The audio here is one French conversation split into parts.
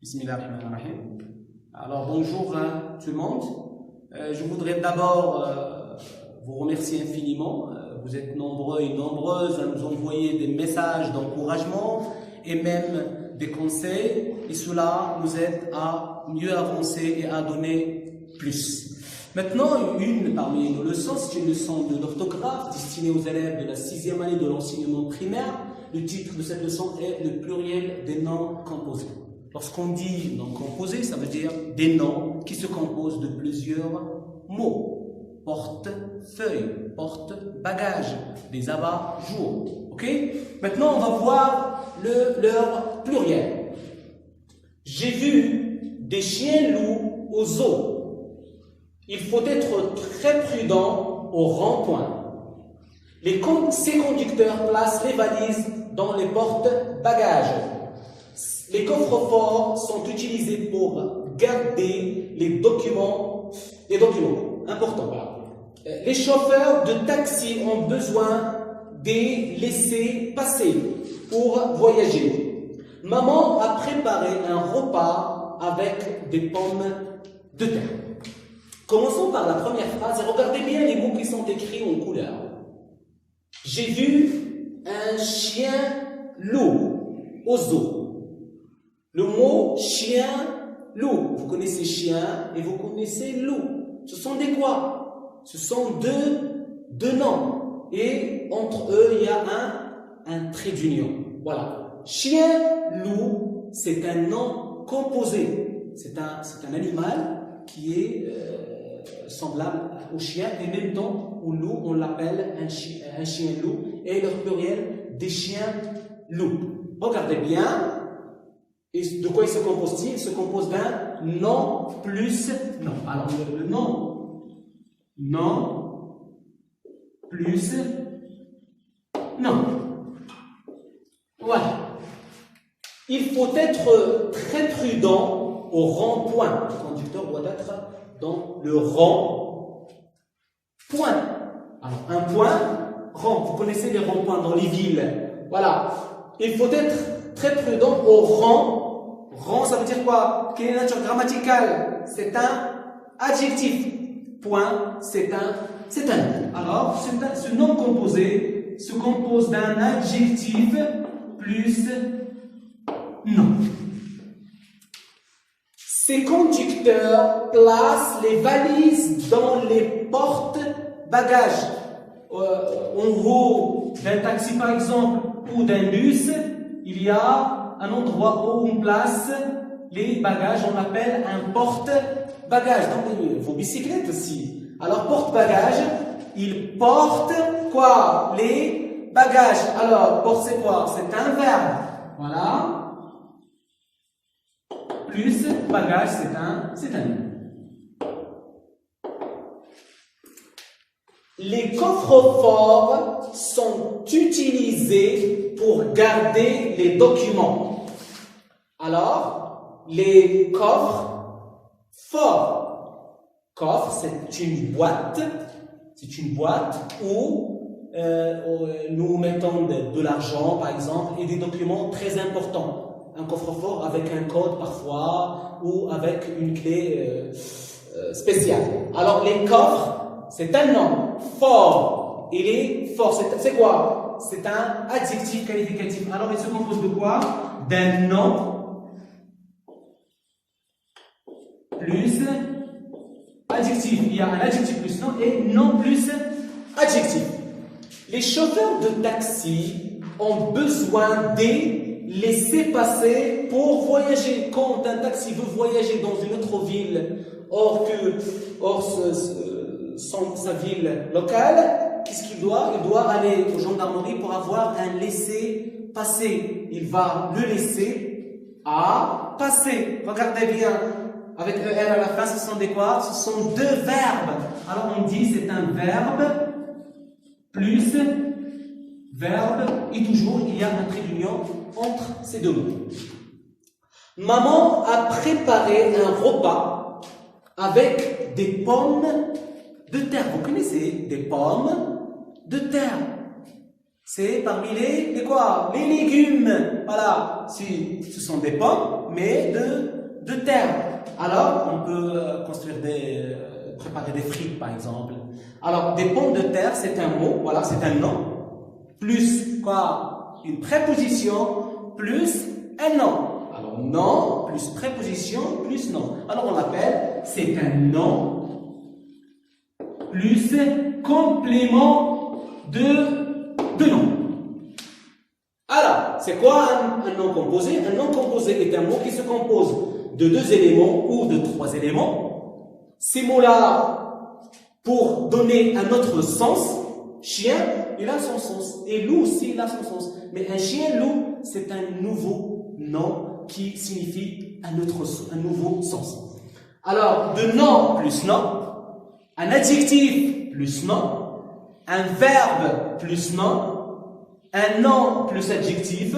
Bismillahirrahmanirrahim. Alors bonjour à tout le monde. Je voudrais d'abord vous remercier infiniment. Vous êtes nombreux et nombreuses à nous envoyer des messages d'encouragement et même des conseils. Et cela nous aide à mieux avancer et à donner plus. Maintenant, une parmi nos leçons, c'est une leçon d'orthographe destinée aux élèves de la 6e année de l'enseignement primaire. Le titre de cette leçon est le pluriel des noms composés. Lorsqu'on dit noms composés, ça veut dire des noms qui se composent de plusieurs mots. Portefeuille, porte-bagages, des abat-jours. Ok? Maintenant, on va voir leur pluriel. J'ai vu des chiens loups au zoo. Il faut être très prudent au rond-point. Ces conducteurs placent les valises dans les porte-bagages. Les coffres-forts sont utilisés pour garder les documents importants. Les chauffeurs de taxi ont besoin des laissez-passer pour voyager. Maman a préparé un repas avec des pommes de terre. Commençons par la première phrase et regardez bien les mots qui sont écrits en couleur. J'ai vu un chien loup au zoo. Le mot chien, loup. Vous connaissez chien et vous connaissez loup. Ce sont des quoi? Ce sont deux noms. Et entre eux, il y a un trait d'union. Voilà. Chien, loup, c'est un nom composé. C'est un animal qui est semblable au chien. Et en même temps, au loup, on l'appelle un chien loup. Et leur pluriel, des chiens loups. Regardez bien. Et de quoi il se compose-t-il? Il se compose d'un nom plus nom. Alors, le nom plus nom. Voilà. Il faut être très prudent au rond-point. Le conducteur doit être dans le rond-point. Alors, un point, rond. Vous connaissez les ronds-points dans les villes. Voilà. Il faut être très prudent au rond. Rond, ça veut dire quoi? Quelle est la nature grammaticale? C'est un adjectif. Point, c'est un nom. Alors, ce nom composé se compose d'un adjectif plus nom. Ces conducteurs placent les valises dans les porte-bagages. En haut d'un taxi, par exemple, ou d'un bus, il y a un endroit où on place les bagages, on appelle un porte-bagages. Donc, vos bicyclettes aussi. Alors, porte-bagages, ils portent quoi? Les bagages. Alors, porte, c'est quoi? C'est un verbe. Voilà. Plus bagage, c'est un nom. Les coffres-forts sont utilisés pour garder les documents. Alors, les coffres forts. Coffre, c'est une boîte. C'est une boîte où nous mettons de l'argent, par exemple, et des documents très importants. Un coffre-fort avec un code parfois ou avec une clé spéciale. Alors, les coffres, c'est un nom. Fort. Il est fort. C'est quoi? C'est un adjectif qualificatif. Alors, il se compose de quoi? D'un nom plus adjectif. Il y a un adjectif plus nom et nom plus adjectif. Les chauffeurs de taxi ont besoin des laissez-passer pour voyager. Quand un taxi veut voyager dans une autre ville, hors sa ville locale, qu'est-ce qu'il doit? Il doit aller aux gendarmeries pour avoir un laissez-passer. Il va le laisser à passer. Regardez bien, avec ER à la fin, ce sont des quoi? Ce sont deux verbes. Alors on dit c'est un verbe plus verbe et toujours il y a un trait d'union entre ces deux mots. Maman a préparé un repas avec des pommes de terre. Vous connaissez des pommes de terre? C'est parmi les quoi? Les légumes. Voilà. Si ce sont des pommes, mais de terre. Alors, on peut construire préparer des frites, par exemple. Alors, des pommes de terre, c'est un mot. Voilà, c'est un nom. Plus quoi? Une préposition plus un nom. Alors, nom plus préposition plus nom. Alors, on l'appelle, c'est un nom plus complément de nom. Alors, c'est quoi un nom composé? Un nom composé est un mot qui se compose de 2 éléments ou de 3 éléments. Ces mots-là, pour donner un autre sens, chien, il a son sens. Et loup aussi, il a son sens. Mais un chien-loup, c'est un nouveau nom qui signifie un nouveau sens. Alors, de nom plus nom, un adjectif plus nom, un verbe plus nom, un nom plus adjectif,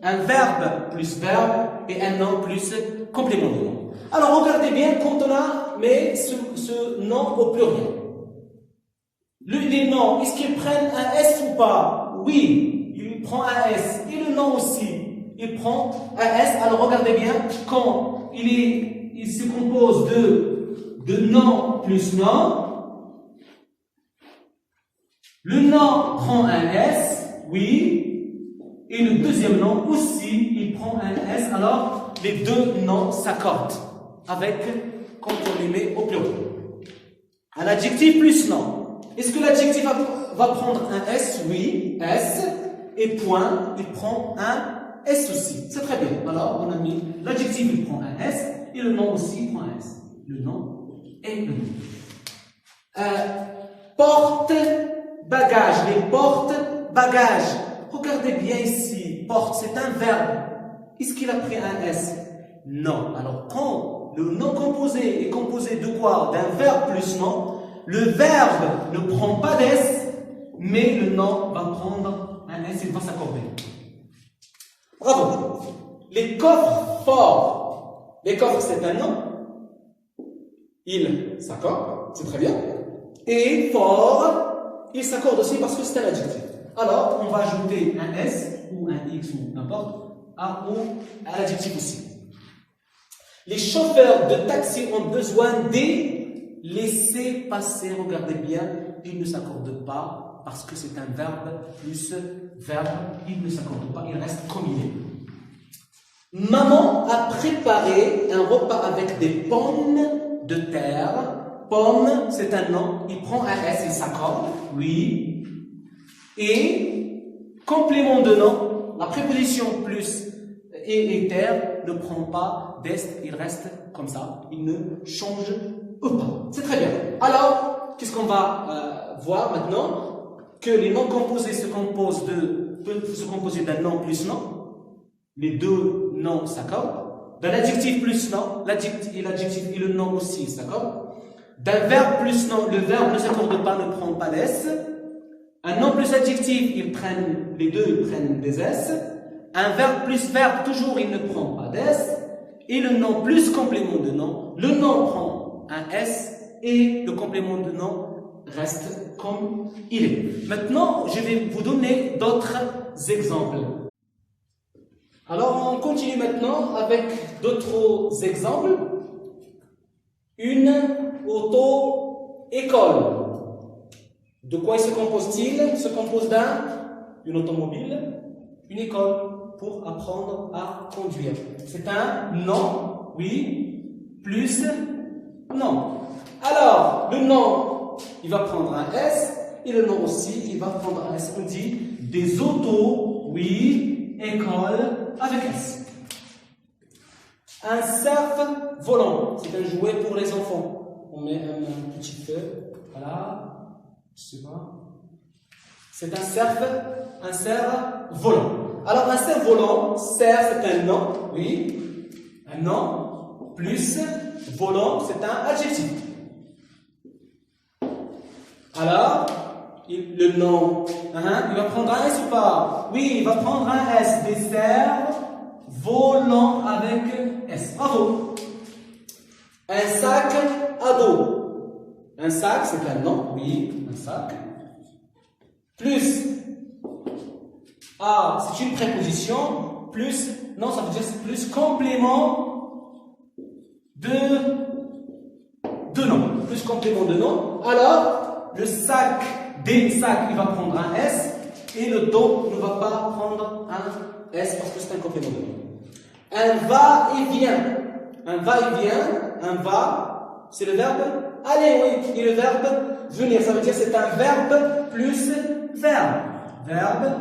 un verbe plus verbe et un nom plus complément de nom. Alors, regardez bien quand on met ce nom au pluriel. Les noms, est-ce qu'ils prennent un S ou pas? Oui, il prend un S. Et le nom aussi, il prend un S. Alors, regardez bien, quand il se compose de nom plus nom, le nom prend un S, oui, et le deuxième nom aussi, il prend un S. Alors, les deux noms s'accordent avec, quand on les met au pluriel. Un adjectif plus nom. Est-ce que l'adjectif va prendre un S? Oui, S. Et point, il prend un S aussi. C'est très bien. Alors, on a mis l'adjectif, il prend un S. Et le nom aussi, il prend un S. Le nom et le nom. Porte-bagages. Les porte-bagages. Regardez bien ici. Porte, c'est un verbe. Est-ce qu'il a pris un S? Non. Alors, quand le nom composé est composé de quoi? D'un verbe plus nom, le verbe ne prend pas d'S, mais le nom va prendre un S, il va s'accorder. Bravo. Les coffres forts. Les coffres, c'est un nom. Il s'accorde, c'est très bien. Et fort, il s'accorde aussi parce que c'est un adjectif. Alors, on va ajouter un S, ou un X, ou n'importe, à l'adjectif aussi. Les chauffeurs de taxi ont besoin des laisser passer, regardez bien, il ne s'accorde pas parce que c'est un verbe plus verbe, il ne s'accorde pas, il reste comme il est. Maman a préparé un repas avec des pommes de terre. Pomme, c'est un nom, il prend un S, il s'accorde, oui. Et complément de nom, la préposition plus et terre ne prend pas d'est, il reste comme ça, il ne change pas. C'est très bien. Alors, qu'est-ce qu'on va voir maintenant? Que les noms composés peuvent se composer d'un nom plus nom. Les deux noms s'accordent. D'un adjectif plus nom, l'adjectif et le nom aussi s'accordent. D'un verbe plus nom, le verbe ne s'accorde pas, ne prend pas d'S. Un nom plus adjectif, les deux ils prennent des S. Un verbe plus verbe, toujours il ne prend pas d'S. Et le nom plus complément de nom, le nom prend un S et le complément de nom reste comme il est. Maintenant, je vais vous donner d'autres exemples. Alors, on continue maintenant avec d'autres exemples. Une auto-école. De quoi il se compose-t-il? Il se compose d'une automobile, une école pour apprendre à conduire. C'est un nom, oui, plus nom. Alors, le nom, il va prendre un S, et le nom aussi, il va prendre un S. On dit des autos, oui, école, avec S. Un cerf-volant, c'est un jouet pour les enfants. On met un petit feu, voilà, je sais pas. C'est un cerf-volant. Alors, un cerf-volant, cerf, c'est un nom, oui, un nom, plus volant, c'est un adjectif. Alors, le nom, il va prendre un S ou pas? Oui, il va prendre un S. Des cerfs volants avec S. Bravo. Un sac à dos. Un sac, c'est un nom, oui, un sac. Plus Ah, c'est une préposition plus, non, ça veut dire c'est plus complément de nom. Plus complément de nom. Alors, le sac, des sacs, il va prendre un S et le dos ne va pas prendre un S parce que c'est un complément de nom. Un va-et-vient. Un va-et-vient, un va, c'est le verbe aller, oui, et le verbe venir. Ça veut dire c'est un verbe plus verbe. Verbe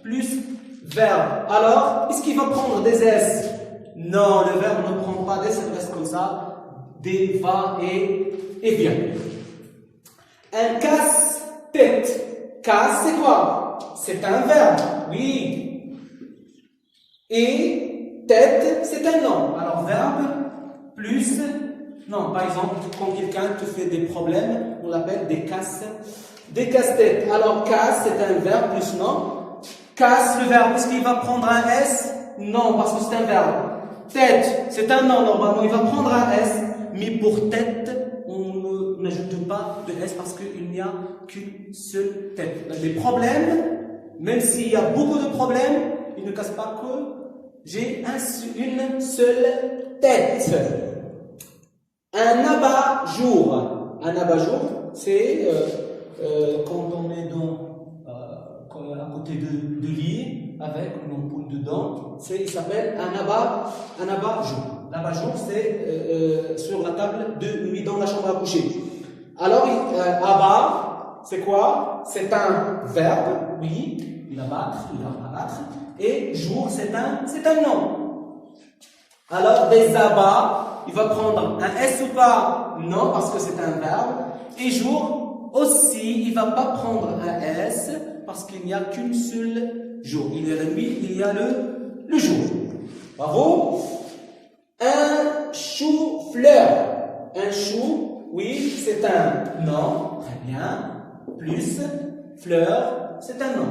plus verbe. Alors, est-ce qu'il va prendre des S? Non, le verbe ne prend pas des S, il reste comme ça. Des va-et-vient. Un casse-tête. Casse, c'est quoi? C'est un verbe, oui. Et tête, c'est un nom. Alors, verbe plus non. Par exemple, quand quelqu'un te fait des problèmes, on l'appelle des casse-têtes. Alors, casse, c'est un verbe plus nom. Casse, le verbe, est-ce qu'il va prendre un S? Non, parce que c'est un verbe. Tête, c'est un nom, normalement, il va prendre un S. Mais pour tête, on n'ajoute pas de S parce qu'il n'y a qu'une seule tête. Les problèmes, même s'il y a beaucoup de problèmes, ils ne cassent pas que j'ai une seule tête. Un abat-jour. Un abat-jour, c'est quand on est à côté de lit avec une ampoule dedans, il s'appelle un abat-jour. L'abat-jour, c'est sur la table de nuit dans la chambre à coucher. Alors, abat, c'est quoi? C'est un verbe, oui, il abattre, il va abattre. Et jour, c'est un nom. Alors, des abats, il va prendre un S ou pas? Non, parce que c'est un verbe. Et jour, aussi, il ne va pas prendre un S, parce qu'il n'y a qu'une seule jour. Il y a la nuit, il y a le jour. Bravo. Un chou-fleur. Un chou, oui, c'est un nom. Très bien. Plus, fleur, c'est un nom.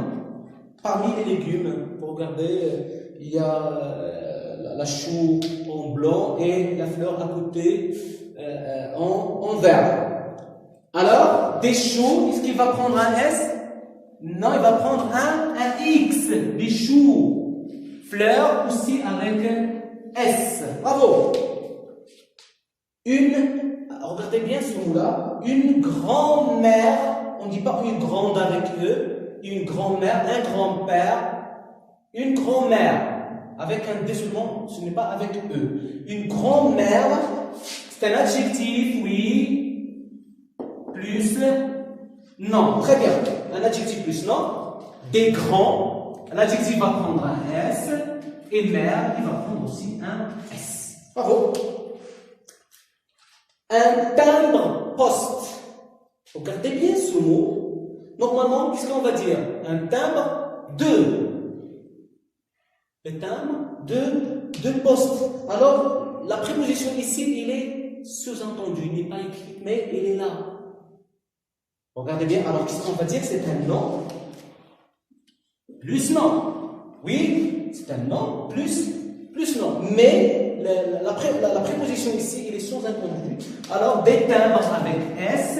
Parmi les légumes, vous regardez, il y a la chou en blanc et la fleur à côté en vert. Alors, des choux, est-ce qu'il va prendre un S? Non, il va prendre un X. Des choux. Fleur aussi avec S. Bravo. Regardez bien ce mot-là. Une grand-mère. On ne dit pas une grande avec E. Une grand-mère, un grand-père. Une grand-mère. Avec un D seulement, ce n'est pas avec E. Une grand-mère, c'est un adjectif, oui. Plus non. Très bien. Un adjectif plus non. Des grands, un adjectif va prendre un S. Et mère, il va prendre aussi un S. Bravo. Un timbre-poste. Regardez bien ce mot. Normalement, qu'est-ce qu'on va dire? Un timbre de. Le timbre de poste. Alors, la préposition ici, il est sous-entendu. Il n'est pas écrit, mais il est là. Regardez bien. Alors, qu'est-ce qu'on va dire? C'est un nom. Plus nom. Oui, c'est un nom. Plus nom. Mais, la préposition ici, il est sous-entendu. Alors, des timbres avec S.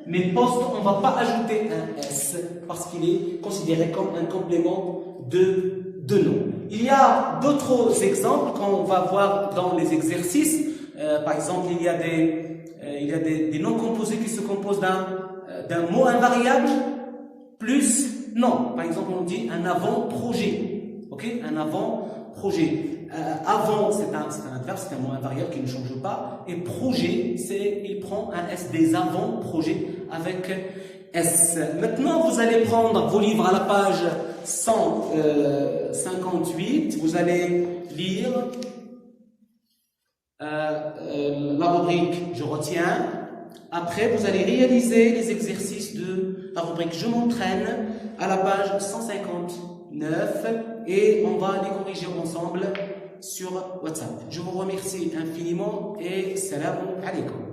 Mais poste, on ne va pas ajouter un S. Parce qu'il est considéré comme un complément de nom. Il y a d'autres exemples qu'on va voir dans les exercices. Par exemple, il y a des noms composés qui se composent d'un mot invariable plus nom. Par exemple, on dit un avant-projet. Ok? Un avant-projet. Avant, c'est un adverbe, c'est un mot invariable qui ne change pas. Et projet, il prend un S, des avant-projets avec S. Maintenant, vous allez prendre vos livres à la page 158. Vous allez lire la rubrique « Je retiens ». Après, vous allez réaliser les exercices de la rubrique « Je m'entraîne » à la page 159 et on va les corriger ensemble sur WhatsApp. Je vous remercie infiniment et salam alaikum.